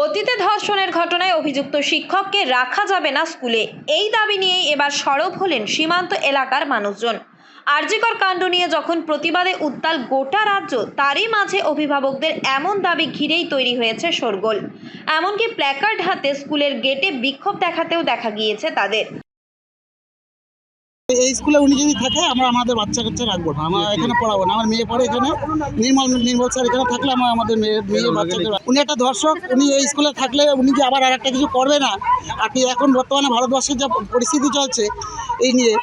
অতীতে ধর্ষণের ঘটনায় অভিযুক্ত শিক্ষককে রাখা যাবে না স্কুলে, এই দাবি নিয়েই এবার সরব হলেন সীমান্ত এলাকার মানুষজন। আরজিকর কাণ্ড নিয়ে যখন প্রতিবাদে উত্তাল গোটা রাজ্য, তারই মাঝে অভিভাবকদের এমন দাবি ঘিরেই তৈরি হয়েছে শোরগোল। এমনকি প্ল্যাকার্ড হাতে স্কুলের গেটে বিক্ষোভ দেখাতেও দেখা গিয়েছে তাদের। এই স্কুলে উনি যদি থাকে আমরা আমাদের বাচ্চা কাচ্চা রাখবো না, আমরা এখানে পড়াবো না। আমার মেয়ে পড়ে এখানে, নির্মল স্যার এখানে থাকলে আমরা আমাদের মেয়ে বাচ্চাকে, উনি একটা দর্শক, উনি এই স্কুলে থাকলে উনি কি আবার আর একটা কিছু করবে না? আর কি এখন বর্তমানে ভারতবর্ষের যা পরিস্থিতি চলছে এই নিয়ে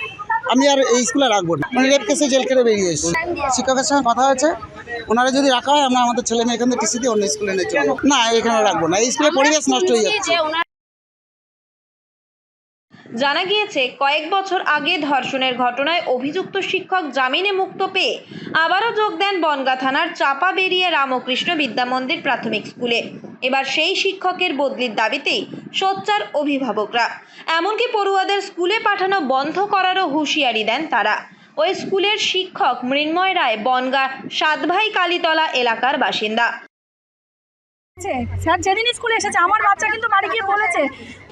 আমি আর এই স্কুলে রাখবো না। উনি রেপ কেসে জেল কেটে বেরিয়ে এসেছে। শিক্ষকের সঙ্গে কথা হয়েছে, ওনারা যদি রাখা হয় আমরা আমাদের ছেলে মেয়ে এখান থেকে টিসি দিয়ে অন্য স্কুলে নিয়ে চলবো না, এখানে রাখবো না। এই স্কুলের পরিবেশ নষ্ট হয়ে যাচ্ছে। জানা গিয়েছে, কয়েক বছর আগে ধর্ষণের ঘটনায় অভিযুক্ত শিক্ষক জামিনে মুক্ত পেয়ে আবারও যোগ দেন বনগাঁ থানার চাপাবেরিয়া রামকৃষ্ণ বিদ্যামন্দির প্রাথমিক স্কুলে। এবার সেই শিক্ষকের বদলির দাবিতেই সোচ্চার অভিভাবকরা, এমনকি পড়ুয়াদের স্কুলে পাঠানো বন্ধ করারও হুঁশিয়ারি দেন তারা। ওই স্কুলের শিক্ষক মৃন্ময় রায় বনগাঁ সাতভাই কালীতলা এলাকার বাসিন্দা। স্যার যেদিন স্কুলে এসেছে আমার বাচ্চা কিন্তু বাড়ি গিয়ে বলেছে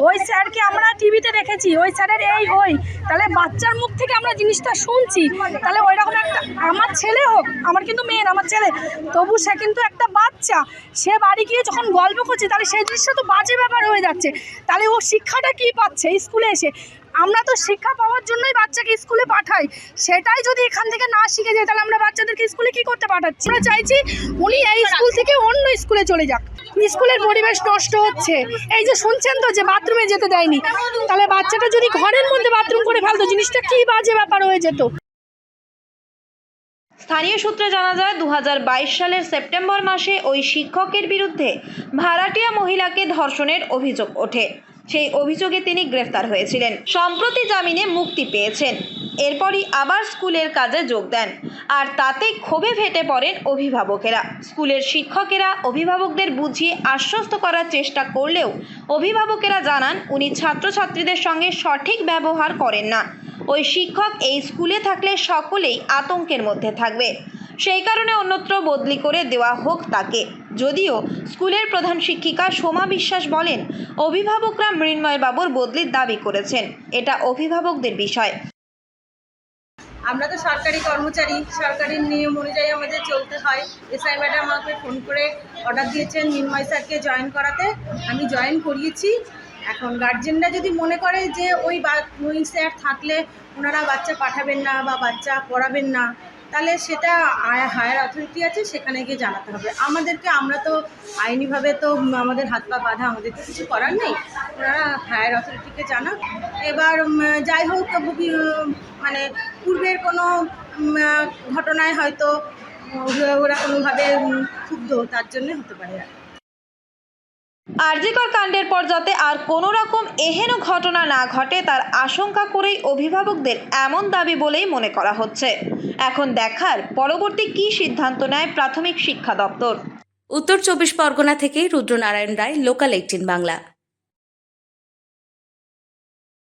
ওই স্যারকে আমরা টিভিতে দেখেছি, ওই স্যারের ওই তাহলে বাচ্চার মুখ থেকে আমরা জিনিসটা শুনছি। তাহলে ওই রকম একটা, আমার ছেলে হোক, আমার কিন্তু মেয়ের, আমার ছেলে, তবু সে কিন্তু একটা বাচ্চা, সে বাড়ি গিয়ে যখন গল্প করছে তাহলে সেই জিনিসটা তো বাজে ব্যাপার হয়ে যাচ্ছে। তাহলে ও শিক্ষাটা কি পাচ্ছে স্কুলে এসে? আমরা তো শিক্ষা পাওয়ার জন্যই বাচ্চাকে স্কুলে পাঠাই, সেটাই যদি এখান থেকে না শিখে যায় তাহলে আমরা বাচ্চাদেরকে স্কুলে কি করতে পাঠাচ্ছি? আমরা চাইছি উনি এই স্কুল থেকে অন্য স্কুলে চলে যাক। স্কুলের পরিবেশ নষ্ট হচ্ছে, এই যে শুনছেন তো যে বাথরুমে যেতে দেয়নি, তাহলে বাচ্চাটা যদি ঘরের মধ্যে বাথরুম করে ফেলতো জিনিসটা কি বাজে ব্যাপার হয়ে যেত। স্থানীয় সূত্রে জানা যায়, 2022 সালের সেপ্টেম্বর মাসে ওই শিক্ষকের বিরুদ্ধে ভাড়াটিয়া মহিলাকে ধর্ষণের অভিযোগ ওঠে। সেই অভিযোগে তিনি গ্রেফতার হয়েছিলেন, সম্প্রতি জামিনে মুক্তি পেয়েছেন। এরপরই আবার স্কুলের কাজে যোগ দেন, আর তাতে ক্ষোভে ফেটে পড়েন অভিভাবকেরা। স্কুলের শিক্ষকেরা অভিভাবকদের বুঝিয়ে আশ্বস্ত করার চেষ্টা করলেও অভিভাবকেরা জানান উনি ছাত্রছাত্রীদের সঙ্গে সঠিক ব্যবহার করেন না। ওই শিক্ষক এই স্কুলে থাকলে সকলেই আতঙ্কের মধ্যে থাকবে, সেই কারণে অন্যত্র বদলি করে দেওয়া হোক তাকে। যদিও স্কুলের প্রধান শিক্ষিকা সোমা বিশ্বাস বলেন, অভিভাবকরা মৃন্ময় বাবুর বদলির দাবি করেছেন, এটা অভিভাবকদের বিষয়। আমরা তো সরকারি কর্মচারী, সরকারি নিয়ম অনুযায়ী আমাদের চলতে হয়। এসআই ম্যাডাম আমাকে ফোন করে অর্ডার দিয়েছেন মৃন্ময় স্যারকে জয়েন করাতে, আমি জয়েন করিয়েছি। এখন গার্জেনরা যদি মনে করে যে ওই স্যার থাকলে ওনারা বাচ্চা পাঠাবেন না বা বাচ্চা পড়াবেন না, তাহলে সেটা হায়ার অথরিটি আছে, সেখানে গিয়ে জানাতে হবে আমাদেরকে। আমরা তো আইনিভাবে তো আমাদের হাত পা বাঁধা, আমাদের তো কিছু করার নেই, ওনারা হায়ার অথরিটিকে জানাক। এবার যাই হোক, মানে পূর্বের কোনো ঘটনায় হয়তো ওরা কোনোভাবে ক্ষুব্ধ, তার জন্য হতে পারে। আরজিকর কাণ্ডের পর যাতে আর কোনো রকম এহেন ঘটনা না ঘটে তার আশঙ্কা করেই অভিভাবকদের এমন দাবি বলেই মনে করা হচ্ছে। এখন দেখার পরবর্তী কী সিদ্ধান্ত নেয় প্রাথমিক শিক্ষা দপ্তর। উত্তর 24 পরগনা থেকে রুদ্রনারায়ণ রায়, লোকাল 18 বাংলা।